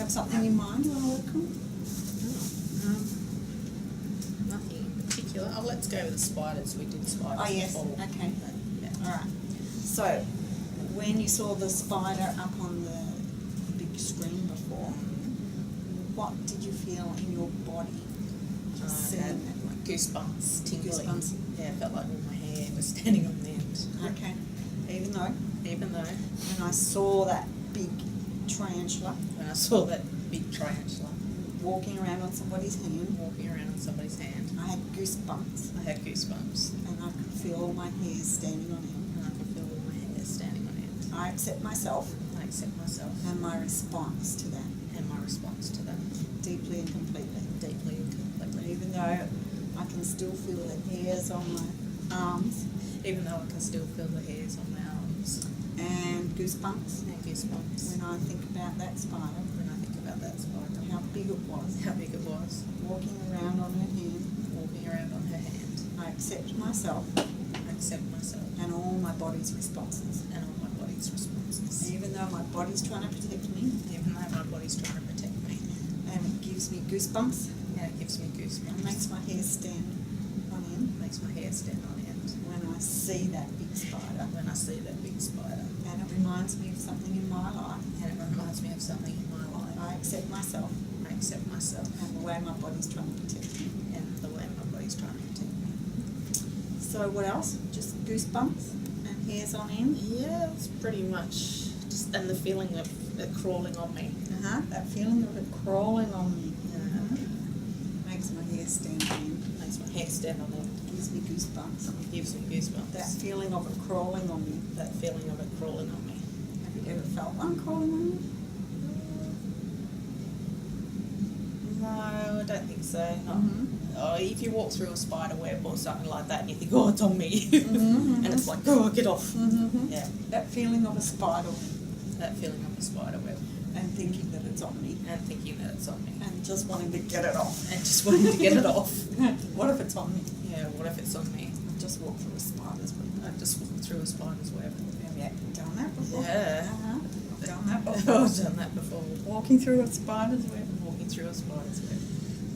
have something in mind you want to work on? Nothing in particular. Oh, let's go with the spiders. We did spiders Oh, yes. before. Okay. Yeah. All right. So, when you saw the spider up on the big screen before, what did you feel in your body? I Seeing had that? like goosebumps, tingling. Goosebumps. Yeah, it felt like all my hair was standing on the end. Okay. Even though When I saw that big tarantula I saw that big tarantula walking around on somebody's hand, walking around on somebody's hand, I had goosebumps, I had goosebumps, and I could feel all my hairs standing on end. and I could feel all my hair standing on end. I accept myself I accept myself and my response to that, and my response to that, deeply and completely. deeply and completely. Even though I can still feel the hairs on my arms Even though I can still feel the hairs on my arms and goosebumps and goosebumps when I think about that spider, when I think about that spider, how big it was, how big it was, walking around on her hand. walking around on her hand. I accept myself I accept myself and all my body's responses. and all my body's responses. Even though my body's trying to protect me Even though my body's trying to protect me, and it gives me goosebumps, and it gives me goosebumps. it makes my hair stand on end makes my hair stand on end when I see that big spider. when I see that big spider, And it reminds me of something in my life. and it reminds me of something in my life. I accept myself I accept myself and the way my body's trying to protect me. and the way my body's trying to protect me. So what else? Just goosebumps and hairs on end? Yeah, it's pretty much just, and the feeling of it crawling on me. That feeling of it crawling on me. Makes Makes my hair stand on end. my hair stand on end. Gives me goosebumps. Gives me goosebumps. That feeling of it crawling on me. That feeling of it crawling on me. Have you ever felt one crawling on you? No, I don't think so. Not, Mhm. Oh, if you walk through a spider web or something like that and you think, oh, it's on me, Mhm, and it's like, oh, get off. Mm-hmm. Yeah, That feeling of a spider that feeling of a spider web and thinking that it's on me and thinking that it's on me and just wanting to get it off. and just wanting to get it off. What if it's on me? Yeah, what if it's on me? I've just walked through a spider's web. I've just walked through a spider's web. Have you done that before? Yeah. Uh-huh. I've done that I've before. done that before. Walking through a spider's web. Walking through a spider's web.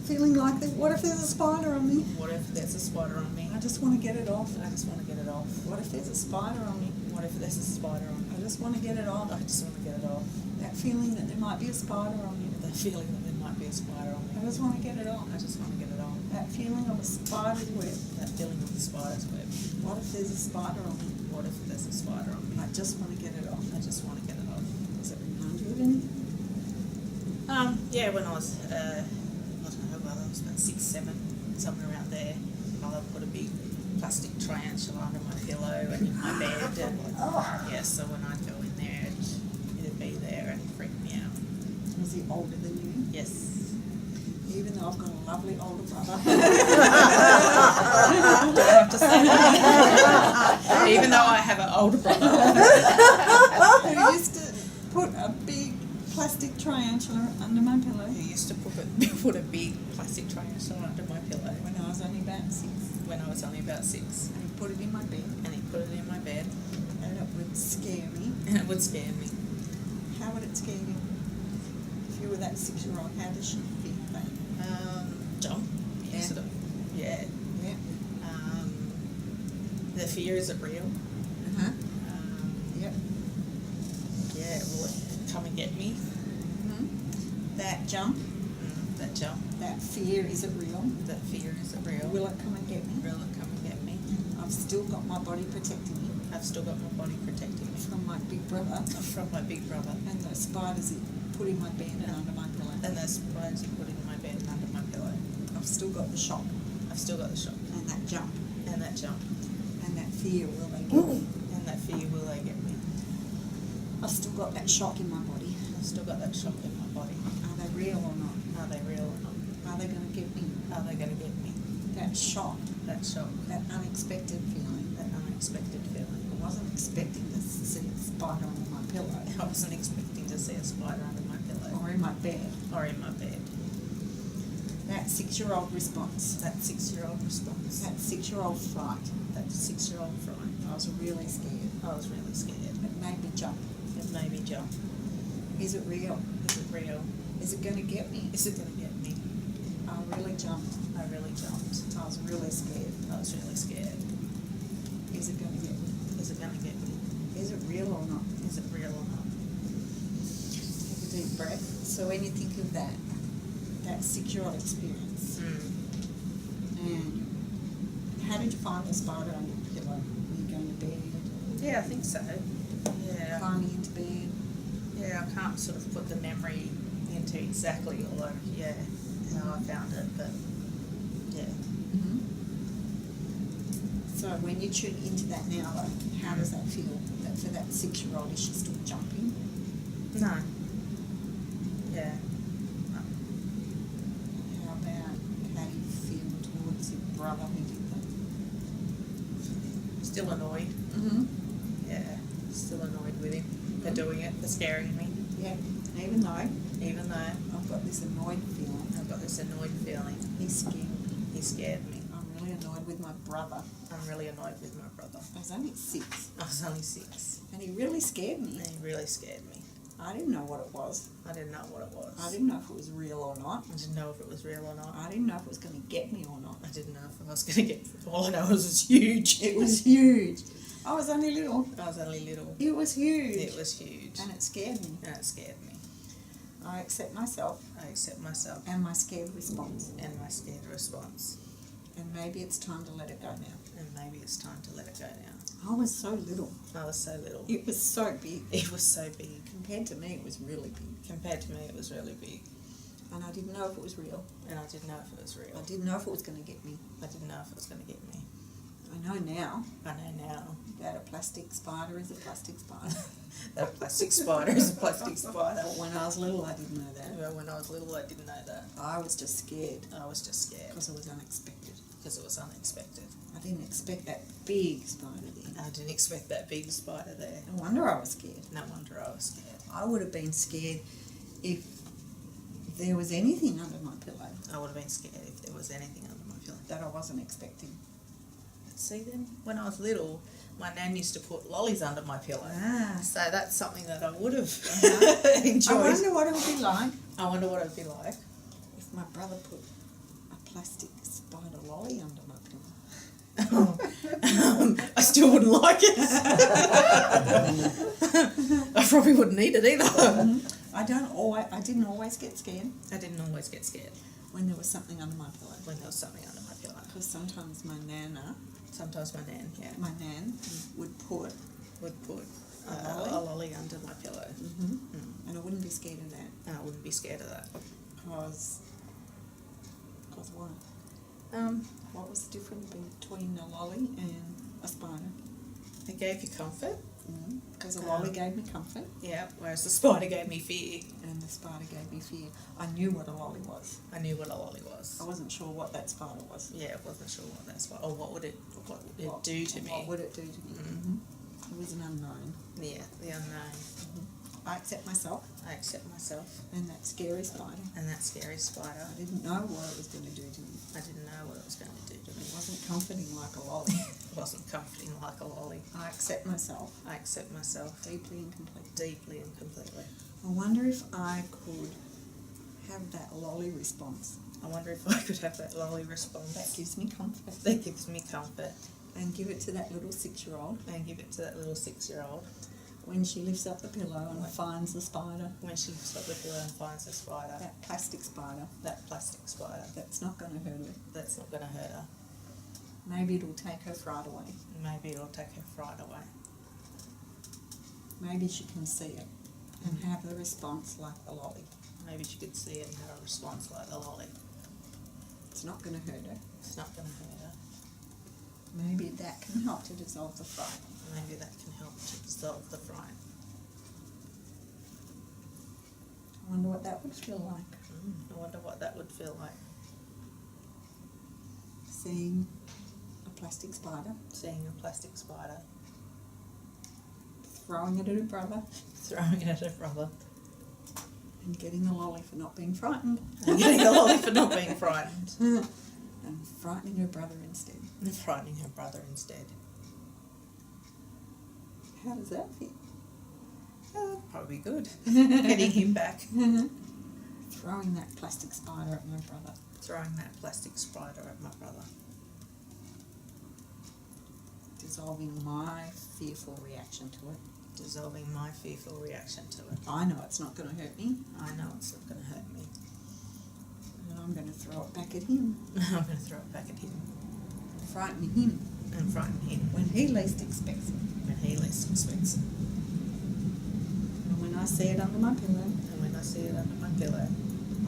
Feeling like that. What if there's a spider on me? What if there's a spider on me? I just want to get it off. I just want to get it off. What if there's a spider on me? What if there's a spider on me? I just want to get it off. I just want to get it off. That feeling that there might be a spider on me. That feeling that there might be a spider on I me. just want to get it off. I just want to get it off. That feeling of a spider's web. That feeling of the spider's web. What if there's a spider on me? What if there's a spider on me? I just want to get it off. I just want to get it off. Does it remind you of anything? Yeah, when I was, I don't know, well, I was about 6, 7, somewhere around there. Mother put a big plastic tarantula under my pillow and in my bed, and yeah, so when I'd go in there, it'd be there and freak me out. Was he older than you? Yes. Even though I've got a lovely older brother. Don't have to say that. Even though I have an older brother. Who used to put a big plastic tarantula under my pillow He used to put a big plastic tarantula under my pillow when I was only about 6. when I was only about 6. And he put it in my bed And he put it in my bed and it would scare me. and it would scare me. How would it scare you? If you were that 6-year-old, how does she feel that? Jump. Yeah. Sort of. Yeah. Yeah. The fear, is it real? Uh-huh. Yep. Yeah, will it come and get me? Mm-hmm. That jump, That jump. that fear, is it real? That fear, is it real? Will it come and get me? Will it come and get me? I've still got my body protecting me I've still got my body protecting me from my big brother from my big brother. and those spiders that put in my bed and under my pillow. And those spiders he put in my bed and under my pillow. I've still got the shock I've still got the shock and that jump and that jump and that fear, will they get me? and that fear, will they get me? I've still got that shock in my body. I've still got that shock in my body. Are they real or not? Are they real or not? Are they going to get me? Are they going to get me? That shock, That shock, that unexpected feeling. that unexpected feeling. I wasn't expecting to see a spider under my pillow I wasn't expecting to see a spider under my pillow or in my bed. or in my bed. That 6-year-old response, That 6-year-old response, that 6-year-old fright. that 6-year-old fright. I was really scared. I was really scared. It made me jump. It made me jump. Is it real? Is it real? Is it going to get me? Is it going to get me? I really jumped. I really jumped. I was really scared. I was really scared. Is it going to get me? Is it going to get me? Is it real or not? Is it real or not? Take a deep breath. So when you think of that 6-year-old experience, and how did you find the spider under your pillow? Were you going to bed? Yeah, I think so. Yeah. Climbing into bed? Yeah, I can't sort of put the memory into exactly all over, how I found it, but yeah. Mm-hmm. So when you tune into that now, though, how does that feel? That for that 6-year-old, is she still jumping? No. Yeah. No. How about how do you feel towards your brother who did that? Still annoyed. Mm-hmm. Yeah. Still annoyed with him for doing it, for scaring me. Yeah. Even though Even though I've got this annoyed feeling, I've got this annoyed feeling. he scared me. He scared me. I'm really annoyed with my brother. I'm really annoyed with my brother. I was only 6, I was only 6 and he really scared me. and he really scared me. I didn't know what it was. I didn't know what it was. I didn't know if it was real or not. I didn't know if it was real or not. I didn't know if it was going to get me or not. I didn't know if I was going to get... All I know is it's huge. It was huge. I was only little. I was only little. It was huge. It was huge. And it scared me. And it scared me. I accept myself I accept myself and my scared response. and my scared response. And maybe it's time to let it go now. And maybe it's time to let it go now. I was so little. I was so little. It was so big. It was so big. Compared to me, it was really big. Compared to me, it was really big. And I didn't know if it was real. And I didn't know if it was real. I didn't know if it was going to get me. I didn't know if it was going to get me. I know now I know now that a plastic spider is a plastic spider. that a plastic spider is a plastic spider. But when I was little, I didn't know that. Well, when I was little, I didn't know that. I was just scared I was just scared because it was unexpected. because it was unexpected. I didn't expect that big spider then. I didn't expect that big spider there. No wonder I was scared. No wonder I was scared. I would have been scared if there was anything under my pillow I would have been scared if there was anything under my pillow. that I wasn't expecting. See then, when I was little, my nan used to put lollies under my pillow. Ah. So that's something that I would have I enjoyed. wonder what it would be like I wonder what it would be like. if my brother put a plastic spider lolly under my pillow. I still wouldn't like it. I probably wouldn't eat it either. I didn't always get scared I didn't always get scared when there was something under my pillow. when there was something under my pillow. Because sometimes my nan would put would put A a lolly? lolly under my pillow. and I wouldn't be scared of that. And I wouldn't be scared of that. Because what? What was the difference between a lolly and a spider? It gave you comfort. Because a lolly gave me comfort Yeah, whereas the spider gave me fear. and the spider gave me fear. I knew what a lolly was. I knew what a lolly was. I wasn't sure what that spider was. Yeah, I wasn't sure what that's what, or what would it What- do to me. What would it do to me? It was an unknown. Yeah, the unknown. I accept myself I accept myself and that scary spider. and that scary spider. I didn't know what it was going to do to me. I didn't know what it was going to do to me. It wasn't comforting like a lolly. It wasn't comforting like a lolly. I accept myself I accept myself deeply and completely. deeply and completely. I wonder if I could have that lolly response. I wonder if I could have that lolly response. That gives me comfort. That gives me comfort. And give it to that little 6-year-old And give it to that little 6-year-old when she lifts up the pillow and finds the spider. when she lifts up the pillow and finds the spider. That plastic spider. That plastic spider. That's not going to hurt her. That's not going to hurt her. Maybe it'll take her fright away. Maybe it'll take her fright away. Maybe she can see it and have the response like the lolly. Maybe she could see it and have a response like the lolly. It's not going to hurt her. It's not going to hurt her. Maybe that can help to dissolve the fright. Maybe that can help to dissolve the fright. I wonder what that would feel like. I wonder what that would feel like. Seeing a plastic spider, Seeing a plastic spider, throwing it at her brother, throwing it at her brother, and getting a lolly for not being frightened. and getting a lolly for not being frightened, And frightening her brother instead. and frightening her brother instead. How does that feel? Probably good. Getting him back. Throwing that plastic spider at my brother. Throwing that plastic spider at my brother. Dissolving my fearful reaction to it. Dissolving my fearful reaction to it. I know it's not going to hurt me, I know it's not going to hurt me. and I'm going to throw it back at him. I'm going to throw it back at him. Frighten him And frighten him when he least expects it. when he least expects it. And when I see it under my pillow, And when I see it under my pillow,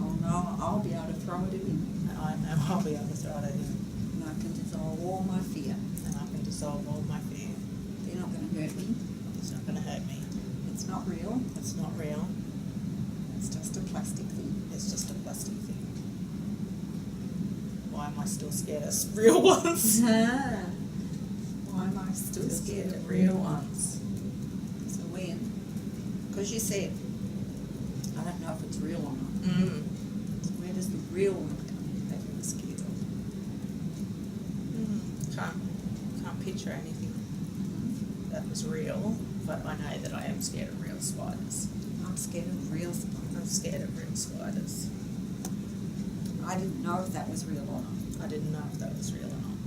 I'll know I'll be able to throw it at him. I know I'll be able to throw it at him. And I can dissolve all my fear. And I can dissolve all my fear. They're not going to hurt me. It's not going to hurt me. It's not real. It's not real. It's just a plastic thing. It's just a plastic thing. Why am I still scared of real ones? Why am I still scared of real ones? So when? Because you said, I don't know if it's real or not. So where does the real one come in that you were scared of? Can't picture anything that was real, but I know that I am scared of real spiders. I'm scared of real spiders. I'm scared of real spiders. I didn't know if that was real or not. I didn't know if that was real or not.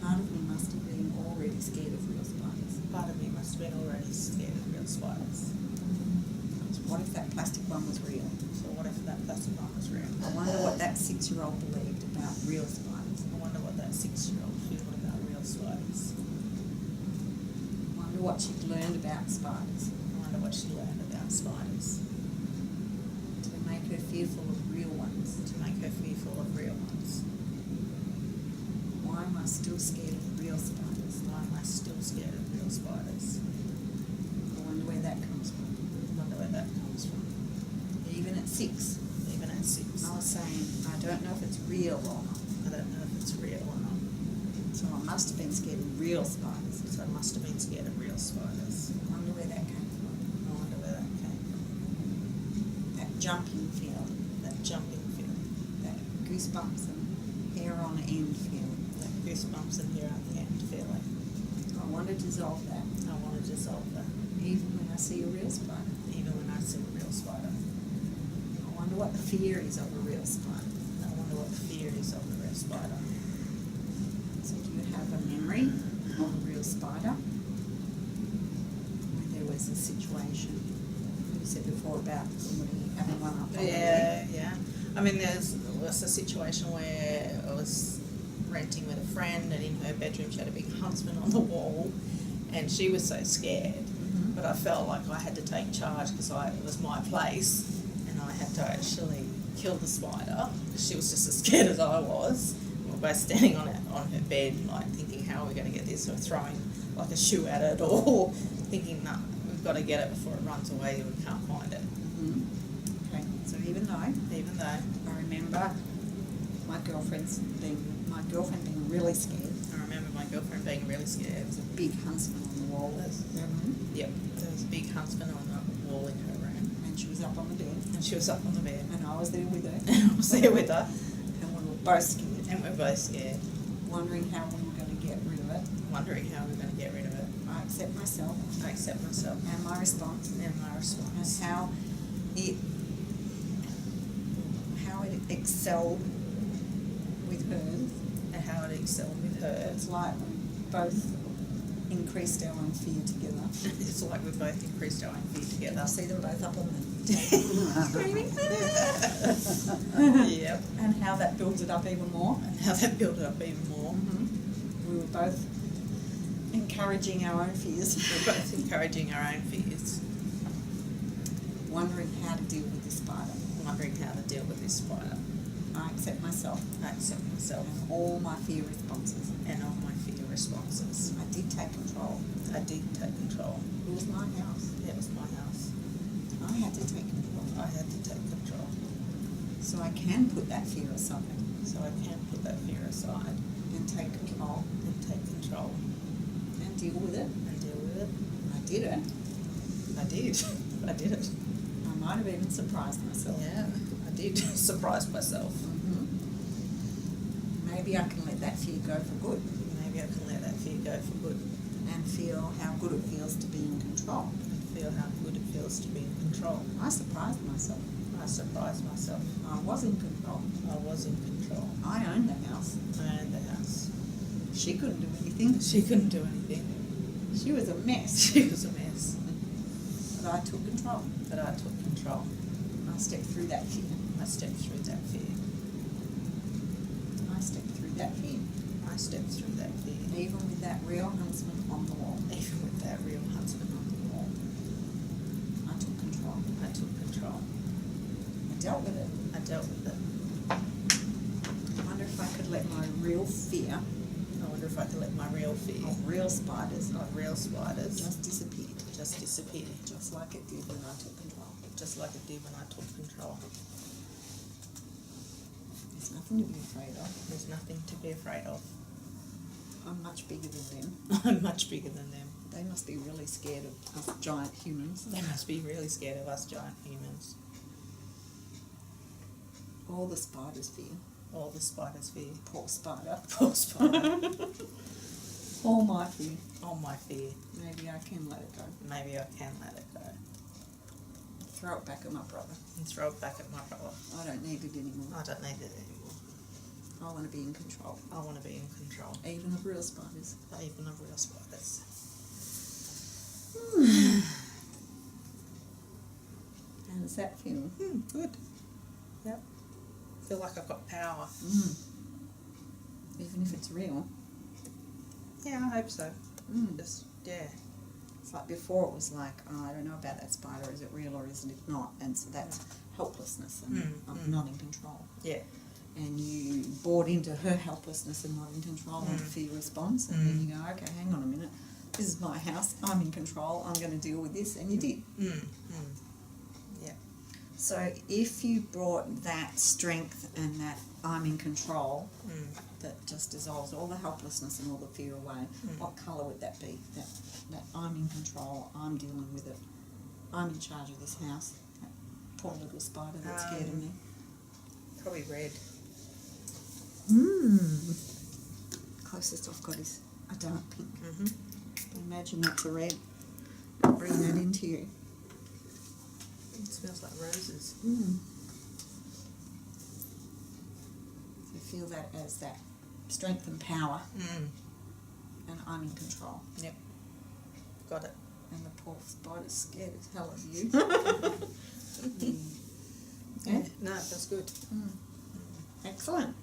Part of me must have been already scared of real spiders. Part of me must have been already scared of real spiders. So what if that plastic one was real? So what if that plastic one was real? I wonder what that 6-year-old believed about real spiders. I wonder what that 6-year-old felt about real spiders. I wonder what she'd learned about spiders I wonder what she learned about spiders to make her fearful of real ones. to make her fearful of real ones. Why am I still scared of real spiders? Why am I still scared of real spiders? I wonder where that comes from. I wonder where that comes from. Even at 6, Even at 6. I was saying, I don't know if it's real or not. I don't know if it's real or not. So I must have been scared of real spiders. So I must have been scared of real spiders. I wonder where that came from. I wonder where that came from. That jumping feel, That jumping feeling. that goosebumps and hair on end feeling. That goosebumps and hair on the end feeling. I want to dissolve that, I want to dissolve that. even when I see a real spider. Even when I see a real spider. I wonder what the fear is of a real spider. I wonder what the fear is of a real spider. So do you have a memory of a real spider? Where there was a situation, you said before about somebody having one up on the leg. Yeah. I mean, there was a situation where I was renting with a friend, and in her bedroom she had a big huntsman on the wall, and she was so scared. Mhm. But I felt like I had to take charge because it was my place, and I had to actually kill the spider. She was just as scared as I was. We were both standing on her bed, like thinking, how are we going to get this? Or throwing like a shoe at it, or thinking, no, we've got to get it before it runs away and we can't find it. Mhm. Okay, so even though I remember my girlfriend being really scared. I remember my girlfriend being really scared. There was a big huntsman on the wall in her room, Yep, there was a big huntsman on the wall in her room, and she was up on the bed, and she was up on the bed, and I was there with her, and I was there with her, and we were both scared, and we were both scared, wondering how we were going to get rid of it. wondering how we were going to get rid of it. I accept myself I accept myself and my response, and my and response. how it excelled with hers. And how it excelled with her. It's like we both increased our own fear together. It's like we both increased our own fear together. I see them both up on the Screaming. Yep. and how that builds it up even more. And how that built it up even more. We were both encouraging our own fears, We're both encouraging our own fears, wondering how to deal with this spider. wondering how to deal with this spider. I accept myself I accept myself and all my fear responses. and all my fear responses. I did take control. I did take control. It was my house. It was my house. I had to take control. I had to take control. So I can put that fear aside So I can put that fear aside and take control and take control and deal with it. and deal with it. I did it. I did. I did it. I might have even surprised myself. Yeah, I did surprise myself. Maybe I can let that fear go for good Maybe I can let that fear go for good and feel how good it feels to be in control. and feel how good it feels to be in control. I surprised myself. I I surprised myself. I was in control. I was in control. I owned the house. I owned the house. She couldn't do anything. She couldn't do anything. She was a mess. She was a mess. But I took control. But I took control. I stepped through that fear. I stepped through that fear. I stepped through that fear. I stepped through that fear. Even with that real huntsman on the wall. Even with that real huntsman on the wall. I took control. I took control. I dealt with it. I dealt with it. I wonder if I could let my real fear I wonder if I could let my real fear of real spiders of real spiders just disappear. just disappear. Just like it did when I took control. Just like it did when I took control. There's nothing to be afraid of. There's nothing to be afraid of. I'm much bigger than them. I'm much bigger than them. They must be really scared of us giant humans. They must be really scared of us giant humans. All the spiders fear. All the spiders fear. Poor spider. Poor spider. All my fear. All my fear. Maybe I can let it go. Maybe I can let it go. Throw it back at my brother. And throw it back at my brother. I don't need it anymore. I don't need it anymore. I want to be in control. I want to be in control. Even of real spiders. Even of real spiders. How does that feel? Good. Yep. Feel like I've got power. Even if it's real. Yeah, I hope so. Just, yeah. It's like before it was like, oh, I don't know about that spider, is it real or is it not? And so that's helplessness and I'm not in control. Yeah. And you bought into her helplessness and not in control and fear response, and then you go, okay, hang on a minute, this is my house, I'm in control, I'm going to deal with this, and you did. Yeah. So if you brought that strength and that I'm in control, that just dissolves all the helplessness and all the fear away, what colour would that be? That I'm in control, I'm dealing with it, I'm in charge of this house, that poor little spider that's scared of me. Probably red. Closest I've got is a dark pink. Imagine that's a red. Bring that into you. It smells like roses. So feel that as that strength and power, and I'm in control. Yep. Got it. And the poor spider's scared as hell of you. Yeah. No, it feels good. Excellent.